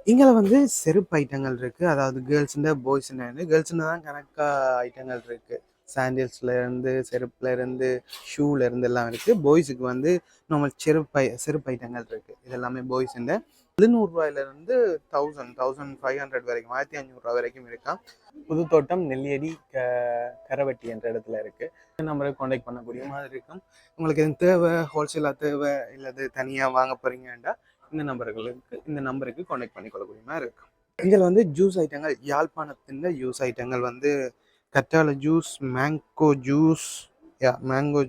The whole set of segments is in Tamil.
இங்கே வந்து செருப்பு ஐட்டங்கள் இருக்குது. அதாவது கேர்ள்ஸுண்ட பாய்ஸுன்னு கேர்ள்ஸுன்னு தான் கணக்காக ஐட்டங்கள் இருக்குது. சாண்டில்ஸ்லேருந்து செருப்புலேருந்து ஷூலேருந்து எல்லாம் இருக்குது. பாய்ஸுக்கு வந்து நம்ம செருப்பு ஐட்டங்கள் இருக்குது. இது எல்லாமே பாய்ஸுண்ட 700 1500 வரைக்கும் 1500 வரைக்கும் இருக்கான். புதுத்தோட்டம் நெல்லியடி கரவட்டி என்ற இடத்துல இருக்குது. நம்பருக்கு கான்டாக்ட் பண்ணக்கூடிய மாதிரி இருக்கும். உங்களுக்கு எதுவும் தேவை, ஹோல்சேலாக தேவை இல்லது தனியாக வாங்க போகிறீங்கன்றா இந்த நம்பருக்கு கான்டாக்ட் பண்ணிக்கொள்ளக்கூடிய மாதிரி இருக்கும். இதில் வந்து ஜூஸ் ஐட்டங்கள், யாழ்ப்பாணத்தின் ஜூஸ் ஐட்டங்கள் வந்து கற்றாழை ஜூஸ், மேங்கோ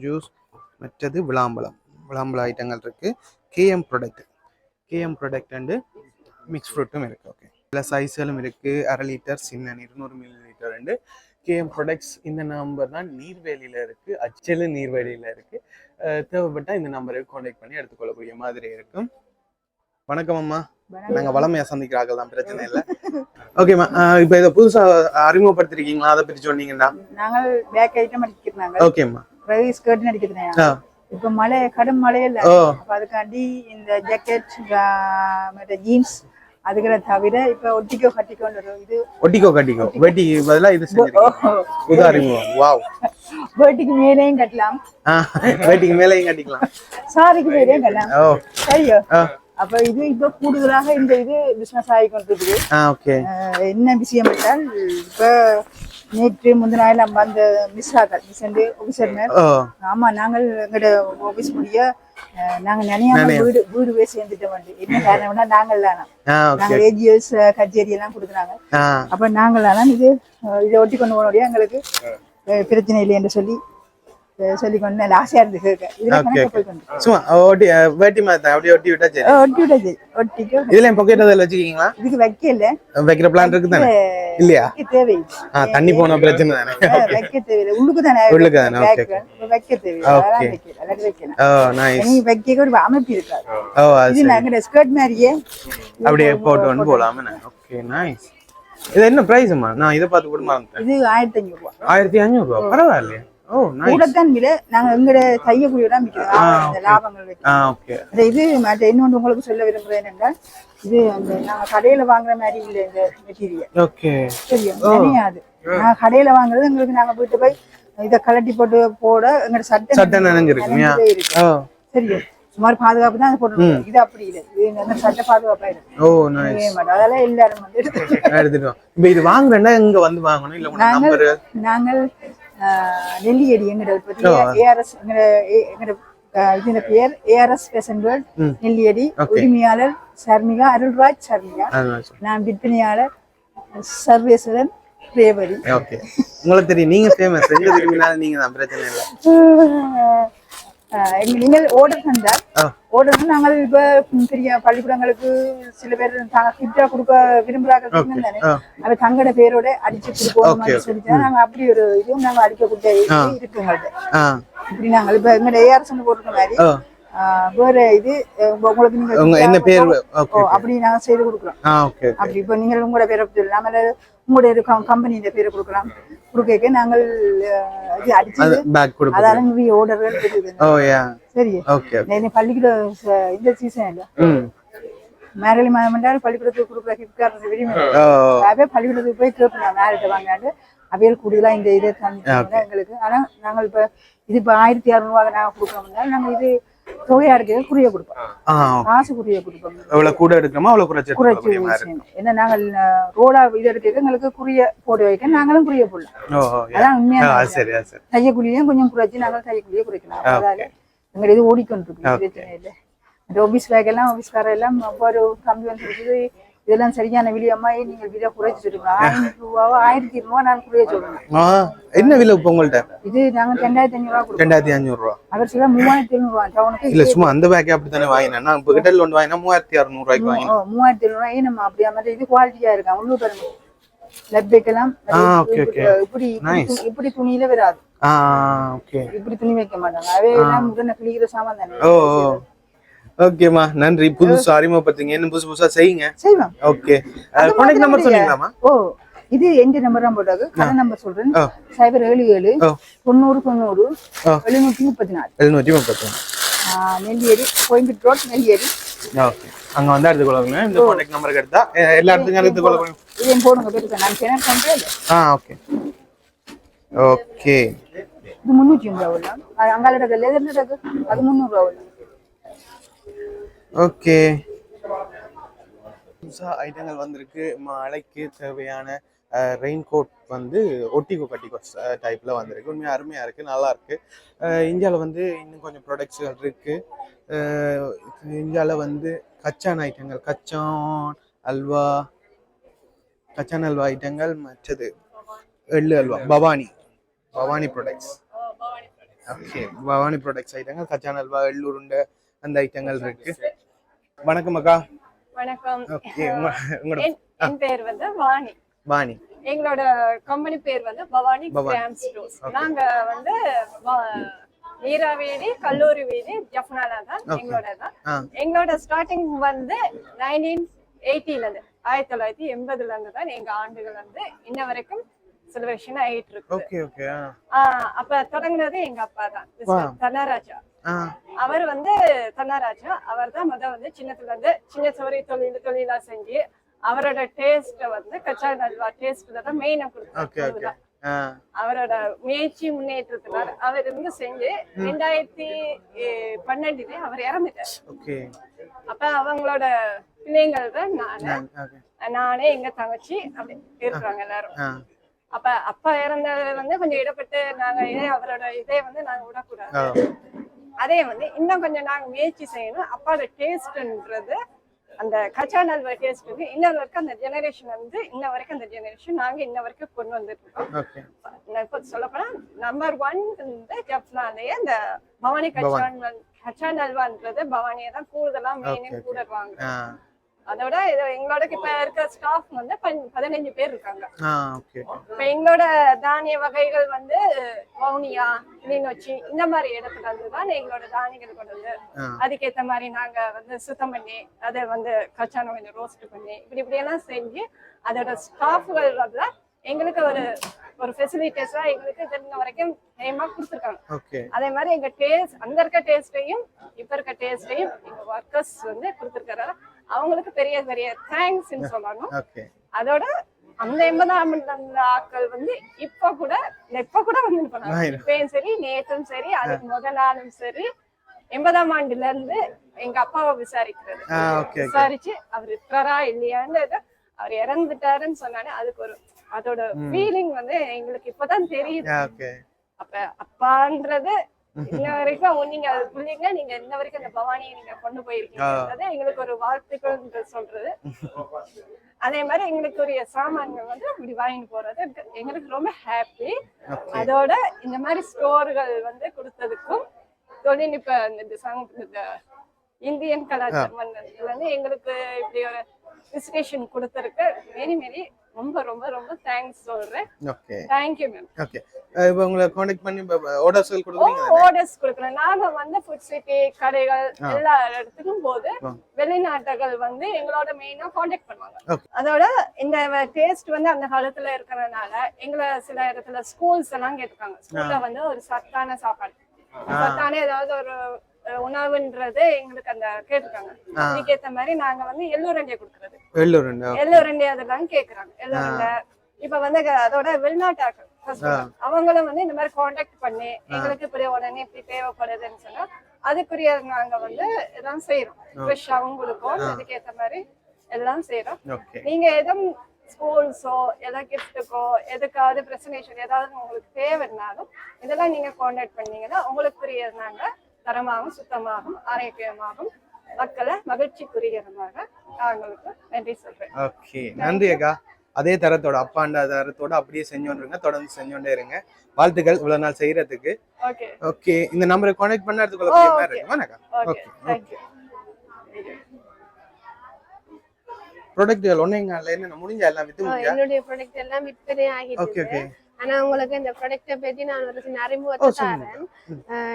ஜூஸ், மற்றது விளாம்பழம் ஐட்டங்கள் இருக்குது. கேஎம் ப்ராடக்ட் அண்டு மிக்ஸ் ஃப்ரூட்டும் இருக்குது. ஓகே, இதில் சைஸ்களும் இருக்குது. 1/2 லிட்டர் சின்ன 200 ml அண்டு கேஎம் ப்ராடக்ட்ஸ். இந்த நம்பர் தான் நீர்வேலியில் இருக்குது, அச்சலு நீர்வேலியில் இருக்குது. தேவைப்பட்டால் இந்த நம்பருக்கு கான்டாக்ட் பண்ணி எடுத்துக்கொள்ளக்கூடிய மாதிரி இருக்கும். வணக்கம் அம்மா, நாங்கள் வளமையாக சந்திக்கிறார்கள் தான், பிரச்சனை இல்லை. ஓகேம்மா, இப்போ இதை புதுசாக அறிமுகப்படுத்திருக்கீங்களா, அதை பற்றி சொன்னீங்கன்னா? நாங்கள் பேக் ஐட்டம் அடிக்கிறாங்க. ஓகேம்மா, ஸ்கர்ட் அடிக்கிறேன். இப்போ கடும் மழை இல்லை, அதுக்காண்டி இந்த ஜாக்கெட் ஜீன்ஸ் அதுகளை தவிர இப்ப ஒட்டிக்கோ வேட்டி பதிலா இது வாவ், வேட்டிக்கு மேலேயும் கட்டலாம், வேட்டிக்கு மேலேயும் கட்டிக்கலாம், சாரிக்கு மேலேயும் கட்டலாம். ஐயோ, அப்ப இது இப்ப கூடுதலாக இந்த இது பிசினஸ் ஆகி கொண்டிருக்குது. என்ன விஷயம் என்றால், இப்ப நேற்று முந்தின நாள் நம்ம அந்த ஆமா, நாங்கள் எங்களோட ஆபீஸ் முடிய நாங்க நினையாம வீடு போய் சேர்ந்துட்டோம். என்ன காரணம்னா, நாங்கள் ஏஜிஎஸ் கச்சேரி எல்லாம் கொடுக்குறாங்க. அப்ப நாங்கள் இதை ஒட்டி கொண்டு போனோடைய எங்களுக்கு பிரச்சனை இல்லை என்று சொல்லிக்கொண்டு ஆசையா இருந்து கேட்க. இதுல பாக்கெட் அதில் வச்சுக்கீங்களா? இதுக்கு வைக்கல, வைக்கிற பிளான் இருக்கு தானே? இல்லையா? தேவையில்லை, தண்ணி போன பிரச்சனை தானே, வைக்க தேவையில்லை. உள்ளுக்கு தானே வைக்க தேவையில்லை. நீ வைக்க ஒரு அமைப்பு இருக்காது. இது நாங்க ஸ்கர்ட் மாதிரியே அப்படியே போட்டு போலாமே. Okay, nice. இது என்ன பிரைஸ்மா? நான் இதை பார்த்து கூட மாட்டேன். இது 1500 ரூபாய். 1500 ரூபாய், பரவாயில்லையே. கூடத்தான் விட நாங்க எங்கட தையக்கூடியதான் லாபங்கள். இது இன்னொன்று உங்களுக்கு சொல்ல விரும்புறேன் என்றால், இது அந்த நாங்க கடையில வாங்குற மாதிரி இல்லை இந்த மெட்டீரியல். சரியா, நினையாது. நாங்க கடையில வாங்குறது எங்களுக்கு நாங்க வீட்டு போய் இதை கலட்டி போட எங்கட சட்டை இருக்கு. சரியா, சுமார் பாதுகாப்பு தான் போட்டு. இது அப்படி இல்லை, இது சட்ட பாதுகாப்பா இருக்கு. அதெல்லாம் எல்லாரும் வந்து எடுத்துட்டோம். இது வாங்குறேன்னா இங்க வந்து வாங்கணும் இல்ல? நாங்கள் நெல்லியடி எங்கட ஏஆர்எஸ் இதன் பேர் ஏஆர்எஸ் ஃபேஷன் வேர்ல்ட் நெல்லியடி. உரிமையாளர் சர்மிகா, அருள்ராஜ் சர்மிகா. நான் விற்பனையாளர் சர்வேஸ்வரன் ரேவதி. உங்களுக்கு தெரியும், நீங்க ஃபேமஸ், எங்க தெரியும்னால நீங்க தான், பிரச்சனை இல்லை. நீங்கள் ஆர்டர் தந்தால் நாங்கள் இப்ப பெரிய பள்ளிக்கூடங்களுக்கு சில பேர் கிஃப்டா கொடுக்க விரும்புறாங்க தானே, அது தங்கட பேரோட அடிச்சு கொடுப்போம் சொல்லிட்டு நாங்க அப்படி ஒரு இதுவும் நாங்க அடிக்க கொடுத்த இருக்குங்கள்ட்ட. இப்படி நாங்கள் இப்ப எங்கட ஏஆர்எஸ் போட்டுருக்க மாதிரி வேற இது உங்களுக்கு நீங்க என்ன பேர் அப்படி நாங்க செய்து கொடுக்குறோம். அப்படி இப்ப நீங்கள் உங்களோட பேரை சொல்லலாம், உங்களுடைய கம்பெனியோட பேரை கொடுக்க நாங்கள் அடிச்சு அதால நிறைய ஆர்டர்கள் இருக்குது. சரி, பள்ளிக்கூட இந்த சீசன் இல்ல, மேரளி மாதம் என்றால் பள்ளிக்கூடத்துக்கு கொடுக்குற கிஃப்ட் விரும்பி பள்ளிக்கூடத்துக்கு போய் கேட்போம் மேரிட்ட வாங்கினாண்டு அவையில் கூடுதலா இந்த இதை தந்து எங்களுக்கு. ஆனா நாங்கள் இப்ப இது இப்ப 1600 ரூபாய் நாங்க கொடுக்கறோம்னா நாங்க இது தொகையா இருக்கு குறிய கொடுப்போம், காசு குறிய கொடுப்போம். எவ்வளவு கூட எடுக்கணுமோ அவ்வளவு குறைச்சு. ஏன்னா நாங்கள் ரோடா இது எடுக்க எங்களுக்கு குறிய போட்டு வைக்க நாங்களும் குறிய போடலாம். அதான் உண்மையான தையக்குழியும் கொஞ்சம் குறைச்சி நாங்கள் தையக்குழியை குறைக்கலாம். அதால எங்க இது ஓடிக்கொண்டிருக்கு, பிரச்சனை இல்லை. இந்த ஆபீஸ் பேக் எல்லாம் ஆபீஸ்கார எல்லாம் ஒவ்வொரு கம்பி வந்துருக்குது, இதெல்லாம் சரியான விலையம்மா, நீங்க விலை குறைச்சு சொல்லுங்க. 1000 ரூபாவோ 1200 நான் குறைய சொல்றேன். என்ன விலை இப்ப உங்கள்ட்ட? இது நாங்க 2500 ரூபாய் கொடுப்போம். 2500 ரூபாய் அவர் சொல்ல 3700 ரூபாய் டவுனுக்கு இல்ல, சும்மா அந்த பேக்கே அப்படித்தானே வாங்கினேன் நான். இப்ப கிட்டல் ஒன்று வாங்கினா 3600 ரூபாய்க்கு வாங்கினேன். 3700 ரூபாய் நம்ம அப்படியே மாதிரி இது குவாலிட்டியா இருக்கா உள்ளு பாருங்க. லெப்பேக்கெல்லாம் இப்படி துணியில வராது. இப்படி துணி வைக்க மாட்டாங்க, அவே எல்லாம் உடனே கிளிக்கிற சாமான் தானே. ஓகேமா, நன்றி. புதுசு அறிமுகப்படுத்துங்க, என்ன புதுசா செய்யுங்க. ஓகே, கான்டாக்ட் நம்பர் சொல்லுங்களாமா? இது எந்த நம்பர் தான் போட்டாங்க, கரெக்ட் நம்பர் சொல்றேன். 077 90 90 734 734 நெல்லியடி, கோயம்புத்தூர் ரோட் நெல்லியடி. ஓகே. அங்க வந்து எடுத்துக்கொள்ளுங்க. இந்த கான்டாக்ட் நம்பருக்கு எடுத்தா எல்லா இடத்துக்கும் எடுத்துக்கொள்ளுங்க. இதையும் போடுங்க பெருசா. நான் சேனல் பண்றேன். Okay okay. இது 350 ரூபா. அங்கால இருக்கு லெதர் இருக்கு. அது 300 ரூபா. ஓகே. புதுசா ஐட்டங்கள் வந்திருக்கு. மழைக்கு தேவையான ரெயின் கோட் வந்து ஒட்டிகோ கட்டிகோ டைப்ல வந்திருக்கு. உண்மையாக அருமையா இருக்கு, நல்லா இருக்கு. இந்தியாவில் வந்து இன்னும் கொஞ்சம் ப்ராடக்ட்ஸ்கள் இருக்கு. இந்தியாவில் வந்து கச்சான் ஐட்டங்கள், கச்சான் அல்வா ஐட்டங்கள், மற்றது எள்ளு halwa, Bhavani products. Okay, Bhavani products ஐட்டங்கள், கச்சான் அல்வா, எள்ளுருண்டை அந்த ஐட்டங்கள் இருக்கு. வணக்கம் அக்கா. வணக்கம். ஓகே, என் பேர் வந்து வாணி. எங்களோட கம்பெனி பேர் வந்து பவானி கிராம் ஸ்டோர்ஸ். நாங்க வந்து நீராவேலி கல்லூரி வீதி ஜஃப்னால தான் எங்களோட ஸ்டார்டிங் வந்து 1980ல இருந்து 1980ல இருந்து தான் எங்க ஆண்டுகள் வந்து இன்ன வரைக்கும் செலிப்ரேஷன் ஆயிட்டு இருக்கு. அப்ப தொடங்குனது எங்க அப்பா தான், தனராஜா. அவர் வந்து தனராஜா அவர் தான் வந்து சின்னத்துல இருந்து சின்ன சவரி தொழிலா செஞ்சு அவரோட டேஸ்ட வந்து கச்சா அல்வா டேஸ்ட்ல தான் மெயினா கொடுத்தாரு. அவரோட முயற்சி முன்னேற்றத்தினால அவர் இருந்து செஞ்சு 2012 அவர் இறந்துட்டார். அப்ப அவங்களோட பிள்ளைங்கள் தான் நானே எங்க தங்கச்சி அப்படி இருக்கிறாங்க எல்லாரும். அப்ப அப்பா இறந்தது வந்து கொஞ்சம் இடப்பட்டு நாங்க அவரோட இதே வந்து நாங்க விடக்கூடாது. அதே வந்து இன்னும் கொஞ்சம் நாங்க முயற்சி செய்யணும். அப்பாவோட டேஸ்ட்ன்றது அந்த கச்சான் அல்வா டேஸ்ட் வந்து இன்ன வரைக்கும் அந்த ஜெனரேஷன் வந்து இன்ன வரைக்கும் அந்த ஜெனரேஷன் நாங்க இன்ன வரைக்கும் கொண்டு வந்துட்டு இருக்கோம். சொல்லப்போனா நம்பர் 1 இந்த ஜப்னாலேயே அந்த பவானி கச்சான் அல்வான்றது பவானியை தான் கூடுதலா மெயினே கூடுவாங்க. அதோட எங்களோட இப்ப இருக்க ஸ்டாஃப் வந்து 15 பேர் இருக்காங்க. இப்ப எங்களோட தானிய வகைகள் வந்து வவுனியா, கிளிநொச்சி இந்த மாதிரி இடத்துல இருந்துதான் எங்களோட தானியங்கள் கொண்டு வந்து அதுக்கேற்ற மாதிரி நாங்க வந்து சுத்தம் பண்ணி அதை வந்து கச்சான கொஞ்சம் ரோஸ்ட் பண்ணி இப்படி எல்லாம் செஞ்சு அதோட ஸ்டாஃப்கள் வந்து எங்களுக்கு ஒரு ஃபெசிலிட்டிஸா எங்களுக்கு தெரிஞ்ச வரைக்கும் நேமா கொடுத்துருக்காங்க. அதே மாதிரி எங்க டேஸ்ட் அங்க இருக்க டேஸ்டையும் இப்ப இருக்க டேஸ்டையும் எங்க ஒர்க்கர்ஸ் வந்து கொடுத்துருக்காரு. அவங்களுக்கு பெரிய பெரிய தேங்க்ஸ் சொல்லணும். அதோட அந்த 80ஆம் ஆட்கள் வந்து இப்ப கூட வந்து பண்ணாங்க. இப்பயும் சரி நேற்றும் சரி அதுக்கு முதல் நாளும் சரி 80ஆம் ஆண்டுல இருந்து எங்க அப்பாவை விசாரிச்சு அவர் இருக்கிறாரா இல்லையான்னு அவர் இறந்துட்டாருன்னு சொன்னாலே அதுக்கு ஒரு அதோட ஃபீலிங் வந்து எங்களுக்கு இப்பதான் தெரியுது. அப்ப அப்பான்றது இன்ன வரைக்கும் நீங்க பிள்ளைங்க நீங்க இன்ன வரைக்கும் அந்த பவானியை நீங்க கொண்டு போயிருக்கீங்க எங்களுக்கு ஒரு வாழ்த்துக்கள் சொல்றது. அதே மாதிரி எங்களுக்கு ஒரு சாமான்கள் வந்து இப்படி வாங்கிட்டு போறது எங்களுக்கு ரொம்ப ஹாப்பி. அதோட இந்த மாதிரி ஸ்டோர்கள் வந்து கொடுத்ததுக்கும் தொழில்நுட்ப இந்த இந்தியன் கலாச்சாரம் வந்து எங்களுக்கு இப்படி ஒரு விசிட்டேஷன் கொடுத்திருக்கு. வெரி ரொம்ப ரொம்ப ரொம்ப தேங்க்ஸ் சொல்றேன். Thank you ma'am. ஓகே, இப்போ உங்களை கான்டாக்ட் பண்ணி ஆர்டர்ஸ் கொடுக்குறீங்க? ஆர்டர்ஸ் கொடுக்குறோம். நாங்க வந்து ஃபுட் சிட்டி கடைகள் எல்லா இடத்துக்கும் போது வெளிநாட்டுகள் வந்து எங்களோட மெயினா கான்டாக்ட் பண்ணுவாங்க. அதோட இந்த டேஸ்ட் வந்து அந்த காலத்துல இருக்கிறதுனால எங்களை சில இடத்துல ஸ்கூல்ஸ் எல்லாம் கேட்டுருக்காங்க. ஸ்கூல்ல வந்து ஒரு சத்தான சாப்பாடு சத்தான ஏதாவது ஒரு உணவுன்றது எங்களுக்கு அந்த கேட்டுருக்காங்க. அதுக்கேற்ற மாதிரி நாங்க வந்து எள்ளுருண்டையை கொடுக்கறது. எள்ளுருண்டை அதெல்லாம் கேக்குறாங்க. எள்ளுருண்டை இப்ப வந்து அதோட வெளிநாட்டாக்கள் அவங்களும் வந்து இந்த மாதிரி கான்டாக்ட் பண்ணி எங்களுக்கு இப்படி உடனே இப்படி தேவைப்படுதுன்னு சொன்னா அதுக்குரிய நாங்க வந்து எல்லாம் செய்யறோம். ஃப்ரெஷ்ஷாவும் கொடுப்போம். அதுக்கேற்ற மாதிரி எல்லாம் செய்யறோம். நீங்க எதுவும் ஸ்கூல்ஸோ ஏதாவது கிஃப்ட்டுக்கோ எதுக்காவது பிரசன்டேஷன் ஏதாவது உங்களுக்கு தேவைன்னாலும் இதெல்லாம் நீங்க கான்டாக்ட் பண்ணீங்கன்னா உங்களுக்கு புரிய நாங்க தரமாகவும் சுத்தமாகவும் ஆரோக்கியமாகவும் மக்களை மகிழ்ச்சிக்குரியமாக அவங்களுக்கு நன்றி சொல்றேன். ஓகே, நன்றி அக்கா. அதே தரத்தோட அப்பாண்ட தரத்தோட அப்படியே செஞ்சோன்றுங்க, தொடர்ந்து செஞ்சோண்டே இருங்க. வாழ்த்துக்கள் இவ்வளவு நாள் செய்யறதுக்கு. ஓகே, இந்த நம்பரை கான்டாக்ட் பண்ண ப்ராடக்ட்கள் ஒண்ணேங்கல என்ன முடிஞ்ச எல்லாம் வித்து முடிஞ்சா? என்னோட ப்ராடக்ட் எல்லாம் விற்பனை ஆகிடுச்சு. ஆனா உங்களுக்கு இந்த ப்ராடக்ட்டை பத்தி நான் ஒரு சின்ன அறிமுகத்தை தரேன்.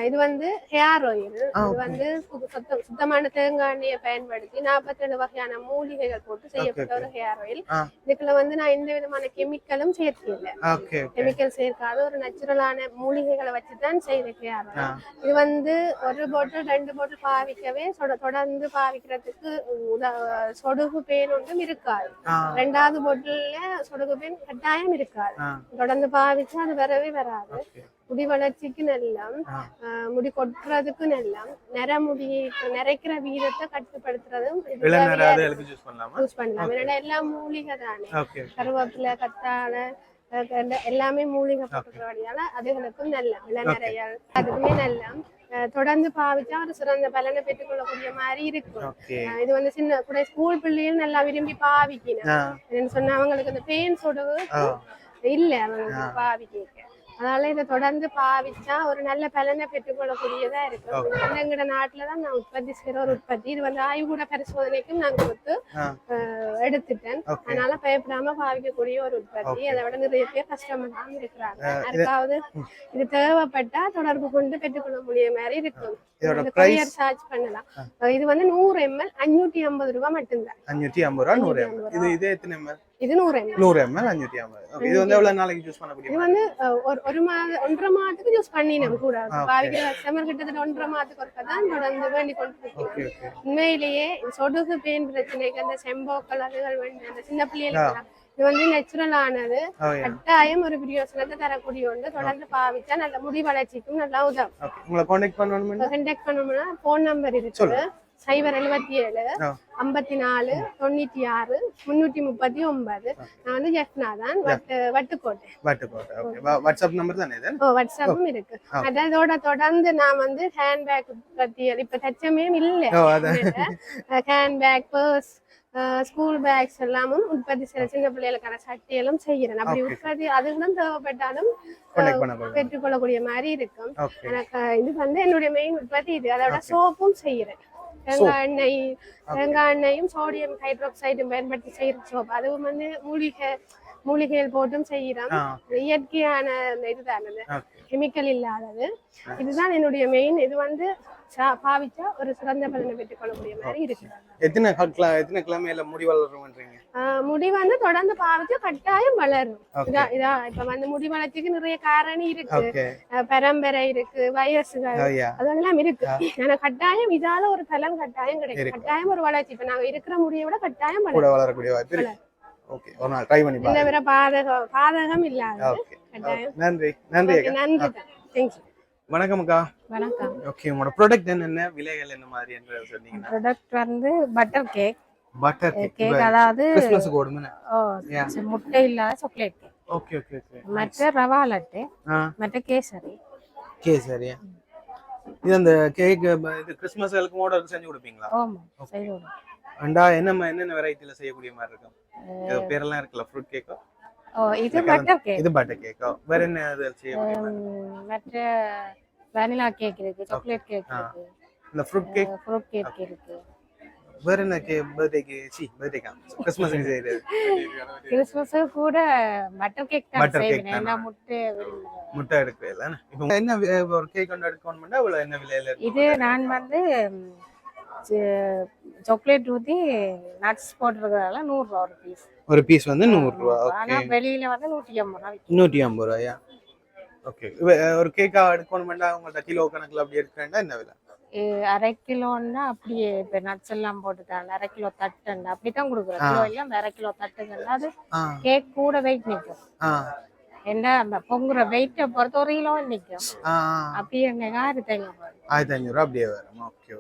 இது வந்து ஹேர் ஆயில். இது வந்து சுத்தமான தேங்காய் எண்ணெயை பயன்படுத்தி 47 வகையான மூலிகைகள் போட்டு செய்யப்பட்ட ஒரு ஹேர் ஆயில். இதுக்குள்ள வந்து நான் எந்த விதமான கெமிக்கலும் சேர்க்கல. கெமிக்கல் சேர்க்காத ஒரு நேச்சுரலான மூலிகைகளை வச்சுதான் செய்த ஹேர் ஆயில். இது வந்து ஒரு பாட்டில் 2 பாட்டில் பாவிக்கவே தொடர்ந்து பாவிக்கிறதுக்கு சொடுகு பேன் ஒன்றும் இருக்காது. 2வது பாட்டில்ல சொடுகு பேன் கட்டாயம் இருக்காது. தொடர்ந்து பாவிச்சா அது வரவே வராது. முடி வளர்ச்சிக்கு நல்லா, முடி கொட்டுறதுக்கு நல்லா, நரமுடி நிறைக்கிற வீதத்தை கட்டுப்படுத்துறதும் யூஸ் பண்ணலாம். ஏன்னா எல்லாம் மூலிகை தானே, கருவேப்பிலை, கத்தாழை எல்லாமே மூலிகை போட்டுக்கிறபடியால அதுகளுக்கும் நல்லா இளநரையால் அதுக்குமே நல்லா தொடர்ந்து பாவிச்சா ஒரு சிறந்த பலனை பெற்றுக்கொள்ளக்கூடிய மாதிரி இருக்கும். இது வந்து சின்ன கூட ஸ்கூல் பிள்ளைகள் நல்லா விரும்பி பாவிக்கணும் சொன்னா அவங்களுக்கு அந்த பெயின் சொடுவு இல்ல அவங்களுக்கு பாவிக்க. அதனால இதை தொடர்ந்து பாவிச்சா ஒரு நல்ல பலனை பெற்றுக்கொள்ளக்கூடியதா இருக்கும். எங்கட நாட்டுலதான் நான் உற்பத்தி செய்யற ஒரு உற்பத்தி. இது வந்து ஆய்வுகூட பரிசோதனைக்கும் நான் கொடுத்து எடுத்துட்டேன். அதனால பயப்படாம பாவிக்கக்கூடிய ஒரு உற்பத்தி. அதை விட நிறைய பேர் கஷ்டப்படாம இருக்கிறாங்க. யாருக்காவது இது தேவைப்பட்டா தொடர்பு கொண்டு பெற்றுக்கொள்ள முடிய மாதிரி இருக்கும். சார்ஜ் பண்ணலாம். இது வந்து 100 ml 550 ரூபாய் மட்டும்தான். 550 ரூபாய். இது எத்தனை ml? இது 100 ml 550. இது வந்து எவ்வளவு நாளைக்கு யூஸ் பண்ண முடியும்? இது வந்து ஒரு மாதம் 1.5 மாதத்துக்கு யூஸ் பண்ணினோம் கூட. பாவிக்கிற கஸ்டமர் கிட்டத்தட்ட 1.5 மாதத்துக்கு ஒருக்கா தான் தொடர்ந்து வேண்டி கொண்டு. உண்மையிலேயே சொடுகு பேன் பிரச்சனைக்கு அந்த செம்போக்கள் அதுகள் வேண்டி அந்த சின்ன பிள்ளைகளுக்கு இது வந்து நேச்சுரல் ஆனது. கட்டாயம் ஒரு பிரயோசனத்தை தரக்கூடிய ஒன்று. தொடர்ந்து பாவிச்சா நல்ல முடி வளர்ச்சிக்கும் நல்லா உதவும். கான்டாக்ட் பண்ணணும்னா போன் நம்பர் இருக்கு 077 54 96 339. நான் வந்து ஜெஃப்னா தான், வட்டுக்கோட்டை. வாட்ஸ்அப் நம்பர் தானே இது? வாட்ஸ்அப்பும் இருக்கு. அதோட தொடர்ந்து நான் வந்து ஹேண்ட்பேக் பத்தி இப்ப தச்சமே இல்ல. ஹேண்ட்பேக், பர்ஸ், ஸ்கூல் பேக்ஸ் எல்லாமும் உற்பத்தி செய்யற சின்ன பிள்ளைகளுக்கான சட்டையெல்லாம் செய்யறேன். அப்படி உற்பத்தி அதுதான் தேவைப்பட்டாலும் பெற்றுக்கொள்ளக்கூடிய மாதிரி இருக்கும். எனக்கு இது வந்து என்னுடைய மெயின் உற்பத்தி இது. அதோட சோப்பும் செய்யறேன். தேங்காய் எண்ணெயும் சோடியம் ஹைட்ராக்சைடும் பயன்படுத்தி செய்யற சோப். அதுவும் வந்து மூலிகைகள் போட்டும் செய்யறோம். இயற்கையான இதுதான், கெமிக்கல் இல்லாதது. இதுதான் என்னுடைய மெயின். இது வந்து பாவிச்சா ஒரு சிறந்த பலனை பெற்றுக் கொள்ளக்கூடிய மாதிரி இருக்கு. எத்தனை கிழமையில முடி வளரும்ன்றீங்க? முடி வந்து தொடர்ந்து பாவிச்சா கட்டாயம் வளரும். இப்ப வந்து முடி வளர்ச்சிக்கு நிறைய காரணி இருக்கு, பரம்பரை இருக்கு, வயசுகள் அதெல்லாம் இருக்கு. ஆனா கட்டாயம் இதால ஒரு பலன் கட்டாயம் கிடைக்கும். கட்டாயம் ஒரு வளர்ச்சி. இப்ப நாங்க இருக்கிற முடியை விட கட்டாயம் வளரக்கூடிய வாய்ப்பு இருக்கு. ஓகே, ஒரு நாள் ட்ரை பண்ணி பாருங்க. இந்த பாதகம் இல்லாத. நன்றி. தேங்க்ஸ். வணக்கம் அக்கா. வணக்கம். ஓகே, உங்களோட ப்ராடக்ட் என்னென்ன, விலைகள் என்ன மாதிரி என்று சொன்னீங்கன்னா? ப்ராடக்ட் வந்து பட்டர் கேக். அதாவது கிறிஸ்மஸ்க்கு ஓடுமே. முட்டை இல்லாத சாக்லேட் கேக். ஓகே. மற்ற ரவா லட்டு, மற்ற கேசரி. இது அந்த கேக் இது கிறிஸ்மஸ்க்கு ஆர்டர் செஞ்சு கொடுப்பீங்களா? ஆமா, செய்து கொடுப்போம். என்னென்ன வெரைட்டில செய்யக்கூடிய மாதிரி இருக்கும்? இது பேரெல்லாம் இருக்குல்ல, ஃப்ரூட் கேக்கோ? இது பட்டர் கேக். இது பட்டர் கேக்கோ. வேற என்ன செய்யக்கூடிய மாதிரி? மற்ற வானிலா கேக் இருக்கு, சாக்லேட் கேக் இருக்கு. இந்த ஃப்ரூட் கேக் இருக்கு. வேற என்ன பர்த்டேக்கு கிறிஸ்மஸ்க்கு செய்யறது? கிறிஸ்மஸ் கூட பட்டர் கேக் தான் செய்வேன். நான் முட்டை எடுக்கல. இப்போ என்ன ஒரு கேக் கொண்டு எடுக்கணும்னா என்ன விலையில இருக்கு? இது நான் வந்து சாக்லேட் ஊத்தி நட்ஸ் போட்டுறதால 100 ரூபாய் ஒரு பீஸ். ஒரு பீஸ் வந்து 100 ரூபாய். ஓகே. ஆனா வெளியில வந்து 150 ரூபாய். 150 ரூபாயா? ஓகே. ஒரு கேக்கா எடுக்கணும்னா உங்கள்ட்ட கிலோ கணக்குல அப்படி எடுக்கறேன்னா என்ன விலை? 1/2 கிலோன்னா அப்படியே இப்ப நட்ஸ் எல்லாம் போட்டுட்டாங்க. 1/2 கிலோ தட்டுண்டா அப்படித்தான் கொடுக்குறோம். கிலோ எல்லாம் 1/2 கிலோ தட்டுகள். அது கேக் கூட வெயிட் நிற்கும். என்ன அந்த பொங்குற வெயிட்டை பொறுத்த 1 கிலோ நிற்கும். அப்படியே 1500 ரூபாய் அப்படியே வரும். ஓகே.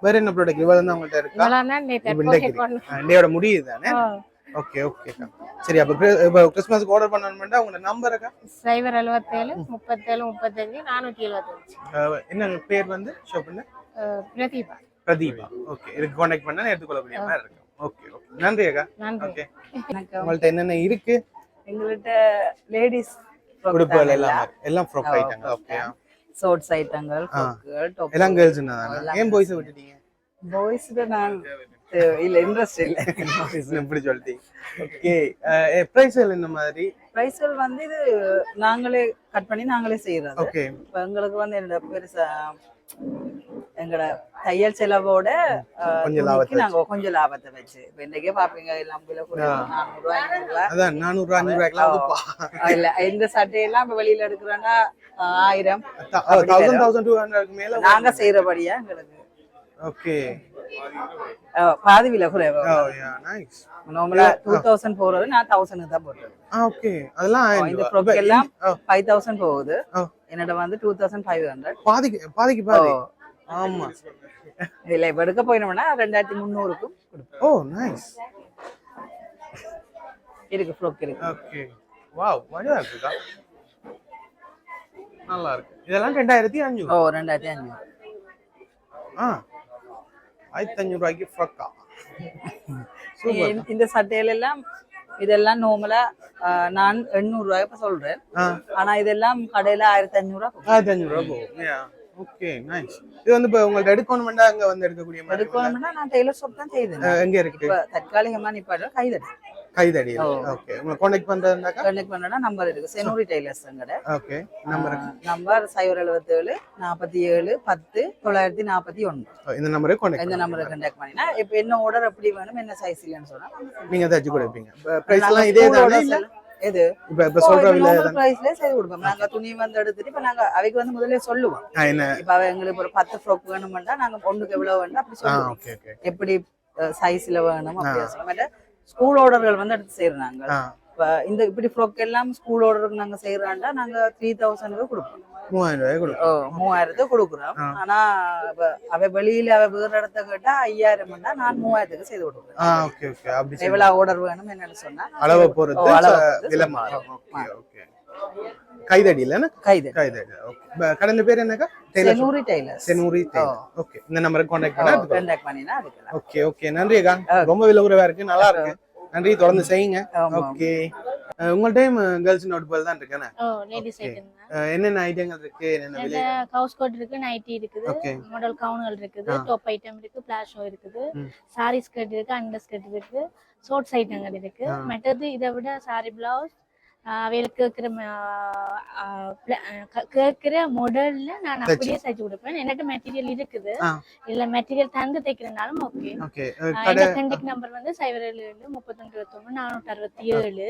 வேற என்ன ப்ராடக்ட் இவ்வளவு தான் உங்கள்ட்ட இருக்கா? டேயோட முடியுது தானே? ஓகே. சரி, அப்ப கிறிஸ்மஸ்க்கு ஆர்டர் பண்ணணும்னா உங்க நம்பர் இருக்கா? 077 37 35 475. என்ன பேர் வந்து ஷாப்ல? பிரதீபா. ஓகே. இதுக்கு கான்டாக்ட் பண்ணா எடுத்துக்கொள்ளக்கூடிய மாதிரி இருக்கு. ஓகே. நன்றி அக்கா. ஓகே. உங்கள்ட்ட என்னென்ன இருக்கு? எங்கள்ட்ட லேடிஸ் உடுப்புகள் எல்லாம் ஃப்ராக் ஐட்டங்கள். ஓகே. ஷார்ட்ஸ் ஐட்டங்கள், ஃப்ராக்குகள், டாப். எல்லாம் கேர்ள்ஸ் தானா? ஏன் பாய்ஸ் விட்டுட்டீங்க? பாய்ஸ்க்கு நான் இல்ல இன்ட்ரெஸ்ட் இல்ல. எப்படி சொல்லிட்டீங்க? ஓகே, பிரைஸ்கள் இந்த மாதிரி பிரைஸ்கள் வந்து இது நாங்களே கட் பண்ணி நாங்களே செய்யறது. ஓகே. இப்ப எங்களுக்கு வந்து என்னோட பெருசா எங்களோட தையல் செலவோட நாங்க கொஞ்சம் லாபத்தை வச்சு இப்ப இன்னைக்கே பாப்பீங்க எல்லாம் $400 இல்ல இந்த சட்டையெல்லாம் இப்ப வெளியில எடுக்கிறோன்னா 1000 நாங்க செய்யறபடியா எங்களுக்கு. ஓகே, பாதி விலை குறைவு. நார்மலா 2000 போறது நான் 1000 தான் போட்டேன். ஓகே, அதெல்லாம் இந்த ஃப்ராக் எல்லாம் 5000 போகுது. என்னோட வந்து 2500. பாதிக்கு பாதி. ஆமா, இல்ல இப்ப எடுக்க போயினோம்னா 2300க்கும் கொடுப்போம். ஓ நைஸ். இருக்கு ஃப்ராக் இருக்கு. ஓகே, வாவ், மஜா இருக்குடா. நல்லா இருக்கு. இதெல்லாம் 2500. ஓ 2500. 1500 ரூபாய்க்கு ஃப்ராக்கா. இந்த சட்டையில எல்லாம் இதெல்லாம் நார்மலா நான் 800 ரூபாய் சொல்றேன். ஆனா இதெல்லாம் கடையில 1500 போகும். Okay, nice. இது வந்து இப்ப உங்களுக்கு எடுக்கணும்னா அங்க வந்து எடுக்கக்கூடிய மாதிரி எடுக்கணும்னா நான் டெய்லர் ஷாப் தான் செய்தேன். எங்க இருக்கு? இப்ப தற்காலிகமா நிப்பாட்ட கைதடி. ஓகே, உங்களை கான்டாக்ட் பண்றதுனாக்கா கான்டாக்ட் பண்ணனா நம்பர் இருக்கு. செனூரி டெய்லர்ஸ்ங்கட. Okay, number 077 47 10 941. இந்த நம்பருக்கு கான்டாக்ட் பண்ணினா இப்ப என்ன ஆர்டர் எப்படி வேணும் என்ன சைஸ் இல்லன்னு சொன்னா நீங்க தச்சு கொடுப்பீங்க. பிரைஸ் எல்லாம் இதே தானே இல்ல? எது இப்ப சொல்ற விலை பிரைஸ்ல செய்து கொடுப்போம். நாங்க துணி வந்து எடுத்துட்டு இப்ப நாங்க அவைக்கு வந்து முதல்ல சொல்லுவோம். இப்ப எங்களுக்கு ஒரு 10 ஃப்ராக் வேணும்னா நாங்க ஒண்ணுக்கு எவ்வளவு வேணும் அப்படி சொல்லுவோம். ஓகே ஓகே, எப்படி சைஸ்ல வேணும் அப்படி சொல்லுவோம். ஸ்கூல் ஆர்டர்கள் வந்து எடுத்து செய்யறாங்க. இப்ப இந்த இப்படி ஃப்ராக் எல்லாம் ஸ்கூல் ஆர்டருக்கு நாங்க செய்யறாண்டா நாங்க 3000 கொடுப்போம். 3000 கொடுப்போம். 3000 கொடுக்குறோம். ஆனா அவ வெளியில அவ வேற இடத்த கேட்டா 5000 நான் 3000 செய்து கொடுக்குறேன். ஓகே ஓகே, அப்படி எவ்வளவு ஆர்டர் வேணும் என்னன்னு சொன்னா அளவை பொறுத்து விலை மாறும். Okay okay. கைதடி இல்லனா? கைதடி. ஓகே, கடையில பேர் என்னக்கா? செனூரி டெய்லர். செனூரி டெய்லர். ஓகே, இந்த நம்பருக்கு கான்டாக்ட் பண்ணினா அதுக்கு. ஓகே ஓகே, நன்றி அக்கா. ரொம்ப விலை குறைவா இருக்கு, நல்லா இருக்கு. நன்றி, தொடர்ந்து செய்யுங்க. ஓகே, உங்க டைம் கேர்ள்ஸ் நோட்பல் தான் இருக்கேன். லேடிஸ் ஐட்டம் என்னென்ன ஐட்டங்கள் இருக்கு? என்னென்ன விலை? கவுஸ் கோட் இருக்கு, நைட்டி இருக்குது, மாடல் கவுன்கள் இருக்குது, டாப் ஐட்டம் இருக்கு, பிளாஷோ இருக்குது, சாரி ஸ்கர்ட் இருக்கு, அண்டர் ஸ்கர்ட் இருக்கு, ஷார்ட்ஸ் ஐட்டங்கள் இருக்கு. மற்றது இதை விட சாரி பிளவுஸ் அவைகளுக்கு கேட்கிற மாடல்ல நான் அப்படியே தைச்சு கொடுப்பேன். என்கிட்ட மெட்டீரியல் இருக்குது. இல்ல மெட்டீரியல் தந்து தைக்கிறனாலும் ஓகே. கண்டிக் நம்பர் வந்து 077 31 467.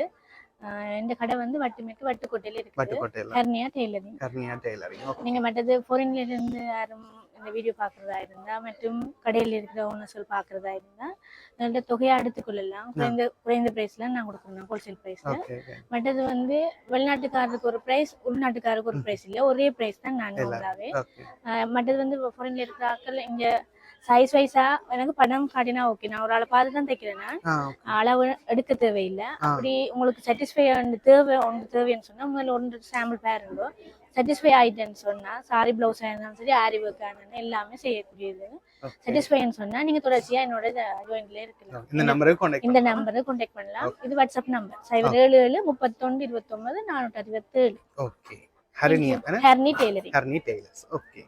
இந்த கடை வந்து வட்டுக்கோட்டையில இருக்கு. Hernia tailoring. நீங்க மற்றது ஃபாரின்ல இருந்து யாரும் இந்த வீடியோ பாக்குறதா இருந்தா மற்றும் கடையில் இருக்கிற ஓனர்ஸ் பாக்குறதா இருந்தா நல்ல தொகையை எடுத்துக்கொள்ளலாம். குறைந்த பிரைஸ்ல நான் கொடுக்குறேன், ஹோல்சேல் பிரைஸ்ல. மற்றது வந்து வெளிநாட்டுக்காரருக்கு ஒரு பிரைஸ், உள்நாட்டுக்காரருக்கு ஒரு பிரைஸ் இல்ல, ஒரே பிரைஸ் தான் நான் நல்லாவே. மற்றது வந்து ஃபாரின்ல இருக்கிற ஆட்கள் இங்க சைஸ் வைஸா எனக்கு படம் காட்டினா ஓகே, நான் ஒரு ஆளை பார்த்து தான் தைக்கிறேன்னா அளவு எடுக்க தேவையில்லை. அப்படி உங்களுக்கு சாட்டிஸ்ஃபை தேவைன்னு சொன்னா முதல்ல ஒன்று சாம்பிள் பாருங்க. சாட்டிஸ்ஃபை ஆயிட்டேன்னு சொன்னா சாரி பிளவுஸ் ஆயிருந்தாலும் சரி, ஆரி ஒர்க் ஆனாலும் எல்லாமே செய்யக்கூடியது. சாட்டிஸ்ஃபைன்னு சொன்னா நீங்க தொடர்ச்சியா என்னோட ஜாயின்ட்ல இருக்கலாம். இந்த நம்பரை கான்டாக்ட் பண்ணலாம். இது WhatsApp number 077 31 29 467. Okay, ஹர்னி tailors. Okay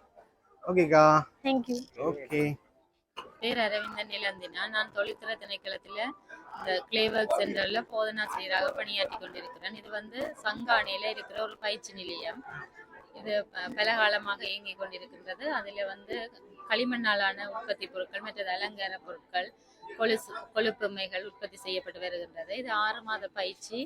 ஓகேக்கா, தேங்க் யூ. ஓகே, பேர் அரவிந்தன் நிலந்தினா. நான் தொழில்துறை திணைக்களத்தில் இந்த கிளேவர்க் சென்டரில் போதனாசிரியராக பணியாற்றி கொண்டிருக்கிறேன். இது வந்து சங்கானையில் இருக்கிற ஒரு பயிற்சி நிலையம். இது பல காலமாக இயங்கிக் கொண்டிருக்கின்றது. அதில் வந்து களிமண்ணாலான உற்பத்தி பொருட்கள், மற்றது அலங்கார பொருட்கள், கொழுப்புமைகள் உற்பத்தி செய்யப்பட்டு வருகின்றது. இது 6 மாத பயிற்சி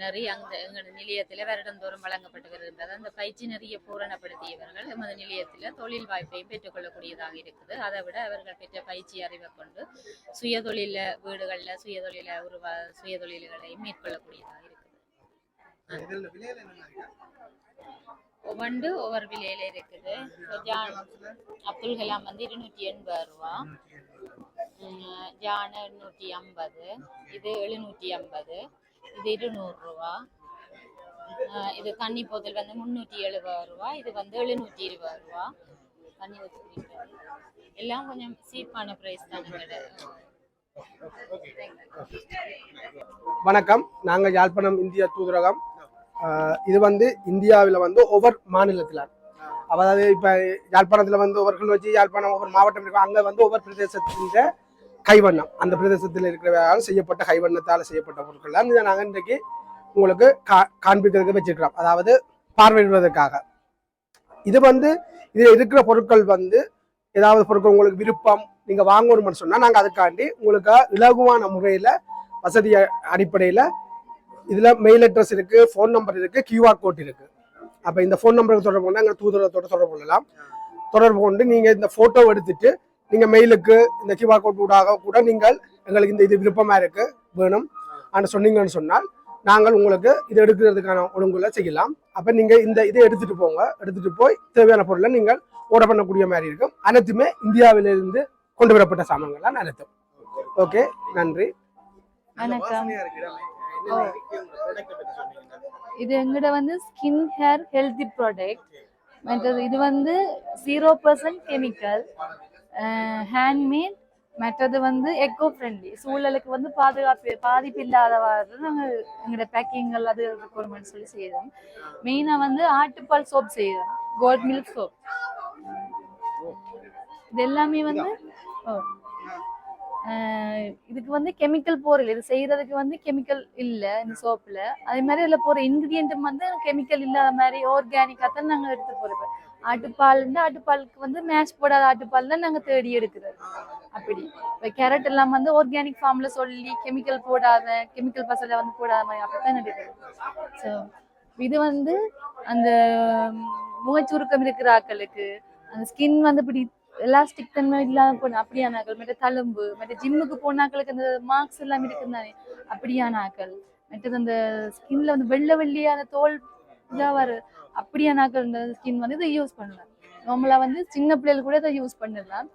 நிறைய எங்களோட நிலையத்தில் வருடந்தோறும் வழங்கப்பட்டு வருகின்றது. அந்த பயிற்சி நிறைய பூரணப்படுத்தியவர்கள் எமது நிலையத்தில் தொழில் வாய்ப்பையும் பெற்றுக்கொள்ளக்கூடியதாக இருக்குது. அதை விட அவர்கள் பெற்ற பயிற்சி அறிவை கொண்டு சுயதொழில வீடுகளில் சுயதொழில்களை மேற்கொள்ளக்கூடியதாக இருக்குது. ஒவ்வொரு விலையில இருக்குது. அப்துல் கலாம் வந்து 280 ரூபா, ஜான 850, இது 750, இது 200 ரூபா, இது தண்ணி போத்தல் வந்து 370 ரூபா, இது வந்து 720 ரூபா. தண்ணி ஊற்றி எல்லாம் கொஞ்சம் சீப்பான பிரைஸ் தான். வணக்கம், நாங்கள் யாழ்ப்பாணம் இந்திய தூதரகம். இது வந்து இந்தியாவில் வந்து ஒவ்வொரு மாநிலத்தில், அதாவது இப்போ யாழ்ப்பாணத்தில் வந்து ஒவ்வொரு கிளர்ச்சி, யாழ்ப்பாணம் ஒவ்வொரு மாவட்டம் இருக்கும். அங்கே வந்து ஒவ்வொரு பிரதேசத்தின் கைவண்ணம், அந்த பிரதேசத்தில் இருக்கிறவர்களால் செய்யப்பட்ட கைவண்ணத்தால் செய்யப்பட்ட பொருட்கள் தான் இதை நாங்கள் இன்றைக்கு உங்களுக்கு காண்பிக்கிறதுக்கு வச்சிருக்கிறோம், அதாவது பார்வையிடுவதற்காக. இது வந்து இதில் இருக்கிற பொருட்கள் வந்து ஏதாவது பொருட்கள் உங்களுக்கு விருப்பம் நீங்கள் வாங்கணும்னு சொன்னால் நாங்கள் அதுக்காண்டி உங்களுக்கு இலகுவான முறையில் வசதி அடிப்படையில் இதில் மெயில் அட்ரஸ் இருக்குது, ஃபோன் நம்பர் இருக்குது, கியூஆர் கோட் இருக்குது. அப்போ இந்த ஃபோன் நம்பருக்கு தொடர்பு கொண்டு எங்கள் தூதரத்தோடு தொடர்பு கொள்ளலாம். தொடர்பு கொண்டு நீங்கள் இந்த ஃபோட்டோ எடுத்துட்டு நீங்கள் மெயிலுக்கு இந்த கியூஆர் கோட் ஊடாக கூட நீங்கள் எங்களுக்கு இந்த இது விருப்பமாக இருக்குது வேணும் ஆனால் சொன்னீங்கன்னு சொன்னால் நாங்கள் உங்களுக்கு இது எடுக்கிறதுக்கான ஒழுங்குகளை செய்யலாம். அப்போ நீங்கள் இந்த இதை எடுத்துகிட்டு போங்க, எடுத்துகிட்டு போய் தேவையான பொருளை நீங்கள் ஆர்டர் பண்ணக்கூடிய மாதிரி இருக்கும். அனைத்துமே இந்தியாவிலிருந்து கொண்டு வரப்பட்ட சாமான்கள் தான் அனைத்தும். ஓகே, நன்றி. வணக்கம். இது எங்கட வந்து ஸ்கின் ஹேர் ஹெல்தி ப்ராடக்ட். மற்றது இது வந்து 0% கெமிக்கல், ஹேண்ட்மேட். மற்றது வந்து எக்கோ ஃப்ரெண்ட்லி, சூழலுக்கு வந்து பாதிப்பு இல்லாதவாறு நாங்கள் எங்களோட பேக்கிங்கள் அது ரெக்குவயர்மெண்ட் சொல்லி செய்கிறோம். மெயினாக வந்து ஆட்டுப்பால் சோப் செய்கிறோம், கோட் மில்க் சோப். இது எல்லாமே வந்து இதுக்கு வந்து கெமிக்கல் போறல, இது செய்யறதுக்கு வந்து கெமிக்கல் இல்லை இந்த சோப்பில். அதே மாதிரி இதில் போகிற இன்க்ரீடியன்ட்டும் வந்து கெமிக்கல் இல்லாத மாதிரி ஆர்கானிக்காக தான் நாங்கள் எடுத்து போகிறோம். ஆட்டுப்பாலுக்கு வந்து மேஷ் போடாத ஆட்டுப்பால் தான் நாங்கள் தேடி எடுக்கிறது. அப்படி இப்போ கேரட் எல்லாம் வந்து ஆர்கானிக் ஃபார்மில் சொல்லி கெமிக்கல் போடாத, கெமிக்கல் பசலை வந்து போடாத மாதிரி அப்படித்தான் எடுக்கிறது. ஸோ இது வந்து அந்த முகச்சுருக்கம் இருக்கிற ஆக்களுக்கு, அந்த ஸ்கின் வந்து இப்படி எலாஸ்டிக் தன்மை இல்லாம போன அப்படியான ஆக்கள், மற்ற தழும்பு, மற்ற ஜிம்முக்கு போன ஆக்களுக்கு அந்த மார்க்ஸ் எல்லாம் இருக்குந்தானே அப்படியான ஆக்கள், மற்றது அந்த ஸ்கின்ல வந்து வெள்ளையான தோல் இதாக வர அப்படியான ஆக்கள் இந்த ஸ்கின் வந்து இதை யூஸ் பண்ணலாம். நார்மலா வந்து சின்ன பிள்ளைகள் கூட இதை யூஸ் பண்ணலாம்.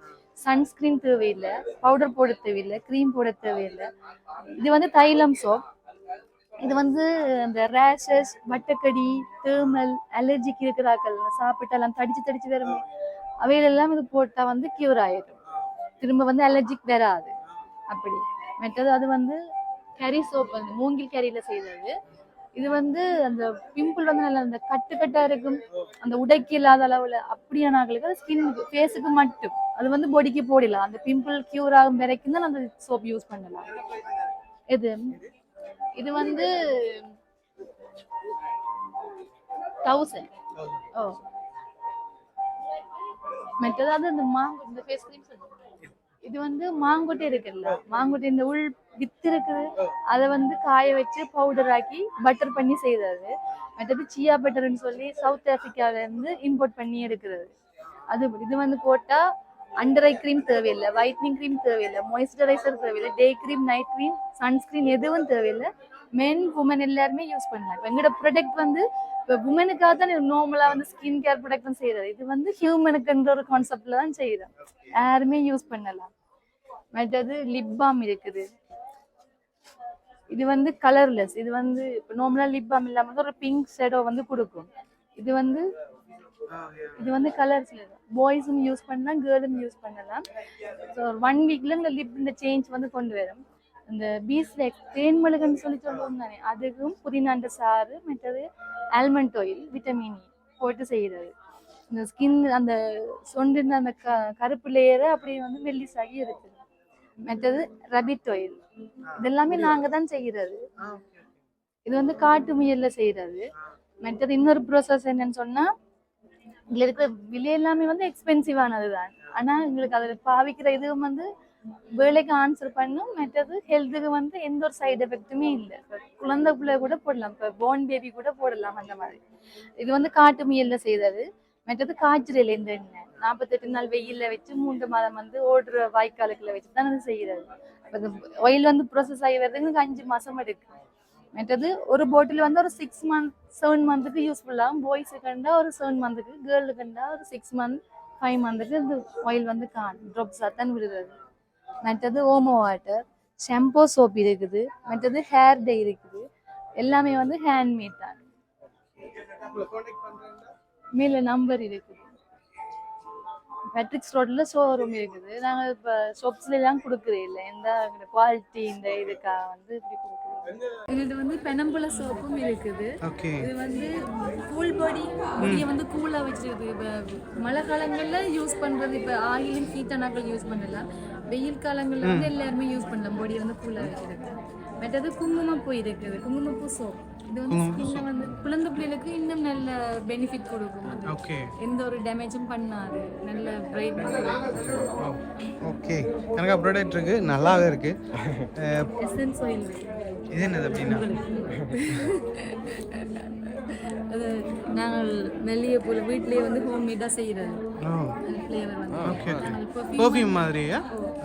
சன்ஸ்கிரீன் தேவையில்லை, பவுடர் போட தேவையில்லை, க்ரீம் போட தேவையில்லை. இது வந்து தைலம் சோப். இது வந்து அந்த ரேஷஸ், வட்டக்கடி, தேமல், அலர்ஜிக்கு இருக்கிறாக்கள் சாப்பிட்டாலாம் தடிச்சு வரும், அவையிலெல்லாம் இது போட்டால் வந்து கியூர் ஆயிடும், திரும்ப வந்து அலர்ஜிக் வராது. அப்படி மற்றது அது வந்து கறி சோப், வந்து மூங்கில் கறியில் செய்தது. இது வந்து அந்த பிம்பிள் வந்து நல்லா அந்த கட்டாக இருக்கும், அந்த உடைக்கு இல்லாத அளவில் அப்படியான ஆக்களுக்கு அது ஸ்கின்னுக்கு ஃபேஸுக்கு மட்டும், அது வந்து பாடிக்கு போடலாம். அந்த பிம்பிள் கியூர் ஆகும் வரைக்கும் தான் அந்த சோப் யூஸ் பண்ணலாம். இது வந்து 1000. மற்றது அது இந்த இந்த ஃபேஸ் கிரீம் இது வந்து மாங்கொட்டை இருக்குல்ல, மாங்கொட்டை இந்த உள் வித்து இருக்குது, அதை வந்து காய வச்சு பவுடர் ஆக்கி பட்டர் பண்ணி செய்தது. மற்றது சியா பட்டர்ன்னு சொல்லி சவுத் ஆப்பிரிக்கால இருந்து இம்போர்ட் பண்ணி எடுக்கிறது. அது இது வந்து போட்டா அண்டர் ஐ கிரீம் தேவையில்லை, வைட்னிங் கிரீம் தேவையில்லை, மாய்ஸ்சரைசர் தேவையில்லை, டே கிரீம், நைட் கிரீம், சன்ஸ்கிரீன் எதுவும் தேவையில்லை. மென் உமன் எல்லாருமே யூஸ் பண்ணலாம். எங்களோட ப்ராடக்ட் வந்து இப்போ உமனுக்காக தான் நார்மலா வந்து ஸ்கின் கேர் ப்ராடக்ட் தான் செய்யறது. இது வந்து ஹியூமனுக்குன்ற ஒரு கான்செப்ட்ல தான் செய்யறோம், யாருமே யூஸ் பண்ணலாம். மற்றது லிப் பாம் இருக்குது. இது வந்து கலர்லெஸ். இது வந்து இப்போ நார்மலா லிப் பாம் இல்லாம ஒரு பிங்க் ஷேடோ வந்து கொடுக்கும். இது வந்து கலர்ஸ் பாய்ஸும் யூஸ் பண்ணலாம், கேர்ளும் யூஸ் பண்ணலாம். ஸோ 1 வீக்ல இந்த லிப் இந்த சேஞ்ச் வந்து கொண்டு வரும். இந்த பீஸ்லெக் தேன்மழுகுன்னு சொல்லி சொல்லுவோம் தானே, அதுக்கும் புதினாண்ட சாறு, மற்றது ஆல்மண்ட் ஆயில், விட்டமின் இ போட்டு செய்கிறது. இந்த ஸ்கின் அந்த சொண்டின அந்த கருப்பு லேயரை அப்படியே வந்து மெல்லிசாகி இருக்குது. மற்றது ரபிட் ஆயில், இதெல்லாமே நாங்க தான் செய்யறது. இது வந்து காட்டு முயல்ல செய்யறது. மற்றது இன்னொரு ப்ரோசஸ் என்னன்னு சொன்னா, இதுல இருக்கிற விலை எல்லாமே வந்து எக்ஸ்பென்சிவானது தான். ஆனா எங்களுக்கு அதுல பாவிக்கிற இதுவும் வந்து வேலைக்கு ஆன்சர் பண்ணும். மற்றது ஹெல்த்துக்கு வந்து எந்த ஒரு சைடு எஃபெக்ட்டுமே இல்லை. குழந்தை பிள்ளை கூட போடலாம், இப்போ போர்ன் பேபி கூட போடலாம் அந்த மாதிரி. இது வந்து காட்டு முயல்ல செய்தது. மற்றது காய்ச்சல் இந்த எண்ணெய் 48 நாள் வெயில்ல வச்சு 3 மாதம் வந்து ஓடுற வாய்க்காலுக்குள்ள வச்சு தான் அது செய்யறது. அந்த ஆயில் வந்து ப்ரோசஸ் ஆகி வர்றதுக்கு 5 மாசம் எடுக்கும். மற்றது ஒரு பாட்டில் வந்து ஒரு 6 மந்த் 7 மந்த்துக்கு யூஸ்ஃபுல்லாகும். பாய்ஸுக்கு கண்டா ஒரு 7 மந்த்துக்கு, கேர்ளுக்கு கண்டா ஒரு 6 மந்த் 5 மந்த்துக்கு இந்த ஆயில் வந்து ட்ராப்ஸாக தான் விடுறது. மற்றது ஓமோ வாட்டர், ஷாம்போ சோப் இருக்குது. மற்றது ஹேர் டே இருக்குது. எல்லாமே வந்து ஹேண்ட்மேட் தான். மேல நம்பர் இருக்குது. மேட்ரிக்ஸ் ரோட்ல ஷோரூம் இருக்குது. நாங்கள் இப்போ ஷாப்ஸ்ல எல்லாம் கொடுக்குறே இல்லை, எந்த குவாலிட்டி இந்த இதுக்காக வந்து இப்படி கொடுக்குறோம். எங்கள்கிட்ட வந்து பெனம்புல சோப்பும் இருக்குது. ஓகே. இது வந்து கூல் பாடி முடியை வந்து கூலாக வச்சிருக்குது. இப்போ மழை காலங்களில் யூஸ் பண்ணுறது, இப்போ ஆயிலும் ஹீட்டானாக்கள் யூஸ் பண்ணலாம். வெயில் காலங்களில் வந்து எல்லாருமே யூஸ் பண்ணலாம். பாடியை வந்து கூலாக வச்சிருக்கு. மற்றது குங்குமப்பூ இருக்குது, குங்குமப்பூ சோப். இது வந்து ஸ்கின்னை வந்து குழந்தை பிள்ளைகளுக்கு இன்னும் நல்ல பெனிஃபிட் கொடுக்கும். ஓகே. எந்த ஒரு டேமேஜும் பண்ணாது, நல்ல பிரைட்னஸ். ஓகே. எனக்கு ப்ராடக்ட் இருக்கு, நல்லாவே இருக்கு. எசன்ஸ் ஆயில் இது என்னது அப்படின்னா? அது நாங்கள் மல்லிகைப்பூல வீட்டிலேயே வந்து ஹோம்மேடாக செய்கிறது. ஃப்ளேவர் வந்து ஓகே. பெர்ஃப்யூம் மாதிரியா?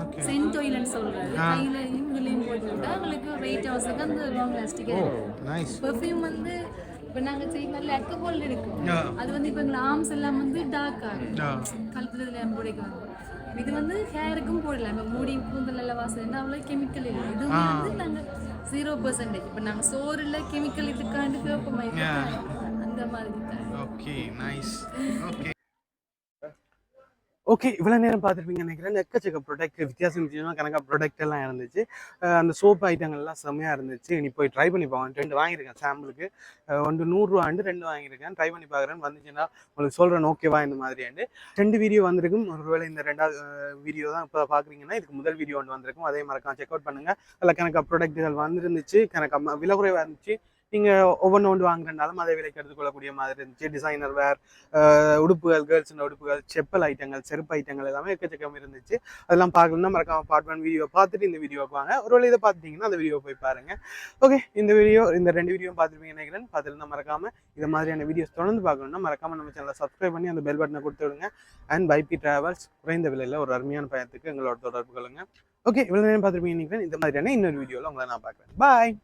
ஓகே. சென்ட் ஆயில்னு சொல்கிறது. கையிலையும் வெளியும் போட்டுக்கிட்டா உங்களுக்கு வெயிட் ஹவர்ஸுக்கு அந்த லாங் லாஸ்டிக்காக இருக்கும். நைஸ். பெர்ஃப்யூம் வந்து இப்போ நாங்கள் செய்ய மாதிரி அல்கஹால் இருக்கும். அது வந்து இப்போ எங்கள் ஆர்ம்ஸ் எல்லாம் வந்து டார்க் ஆகும், கழுத்துல போடைக்கு. இது வந்து ஹேருக்கும் போடலாம். இப்போ மூடி கூந்தல் எல்லாம் வாசல் அவ்வளோ கெமிக்கல் இல்லை. இதுவுமே வந்து நாங்கள் 0%. இப்போ நாங்கள் சோறுல கெமிக்கல் இதுக்காண்டு கேட்போம், அந்த மாதிரி தான். Okay, nice. ஓகே. ஓகே, இவ்வளோ நேரம் பார்த்துருப்பீங்க நினைக்கிறேன். எக்கச்சக்க ப்ராடக்ட், வித்தியாசமாக கணக்காக ப்ராடக்ட் எல்லாம் இருந்துச்சு. அந்த சோப் ஐட்டங்கள்லாம் செம்மையாக இருந்துச்சு. நீ போய் ட்ரை பண்ணி பாருங்க. 2 வாங்கியிருக்கேன் சாம்பிளுக்கு. ஒன்று 100 2 வாங்கியிருக்கேன். ட்ரை பண்ணி பார்க்குறேன். வந்துச்சுன்னா உங்களுக்கு சொல்கிறேன் ஓகேவா இந்த மாதிரியாண்டு. 2 வீடியோ வந்திருக்கும். ஒருவேளை இந்த 2வது வீடியோ தான் இப்போ பார்க்குறீங்கன்னா இதுக்கு முதல் வீடியோ ஒன்று வந்திருக்கும். அதே மறக்காம செக் அவுட் பண்ணுங்கள். அதில் கணக்காக ப்ராடக்ட்டுகள் வந்துருந்துச்சு. கணக்காக விலை குறைவாக இருந்துச்சு. நீங்கள் ஒவ்வொன்று வாங்குறதுனாலும் அதே விலைக்கு எடுத்துக்கொள்ளக்கூடிய மாதிரி இருந்துச்சு. டிசைனர் வேர், உடுப்புகள், கேர்ள்ஸோட உடுப்புகள், செப்பல் ஐட்டங்கள், செருப்பு ஐட்டங்கள் எல்லாமே எக்கச்சக்கம் இருந்துச்சு. அதெல்லாம் பார்க்கணும்னா மறக்காம பார்ட் 1 வீடியோ பார்த்துட்டு இந்த வீடியோ வாங்க. ஒருவேளை இதை பார்த்துட்டிங்கன்னா அந்த வீடியோ போய் பாருங்கள். ஓகே, இந்த 2 வீடியோ பார்த்துருப்பீங்க நினைக்கிறேன். பார்த்துருந்தா மறக்காமல் இந்த மாதிரியான வீடியோஸ் தொடர்ந்து பார்க்கணும்னா மறக்காமல் நம்ம சேனலை சப்ஸ்கிரைப் பண்ணி அந்த பெல் பட்டனை கொடுத்து விடுங்க. அண்ட் பைபி டிராவல்ஸ் குறைந்த விலையில் ஒரு அருமையான பயணத்துக்கு எங்களோட தொடர்பு கொள்ளுங்க. ஓகே, இவ்வளோ நேரம் பார்த்துருப்பீங்க நினைக்கிறேன். இந்த மாதிரியான இன்னொரு வீடியோவில் உங்களை நான் பார்க்குறேன். பாய்.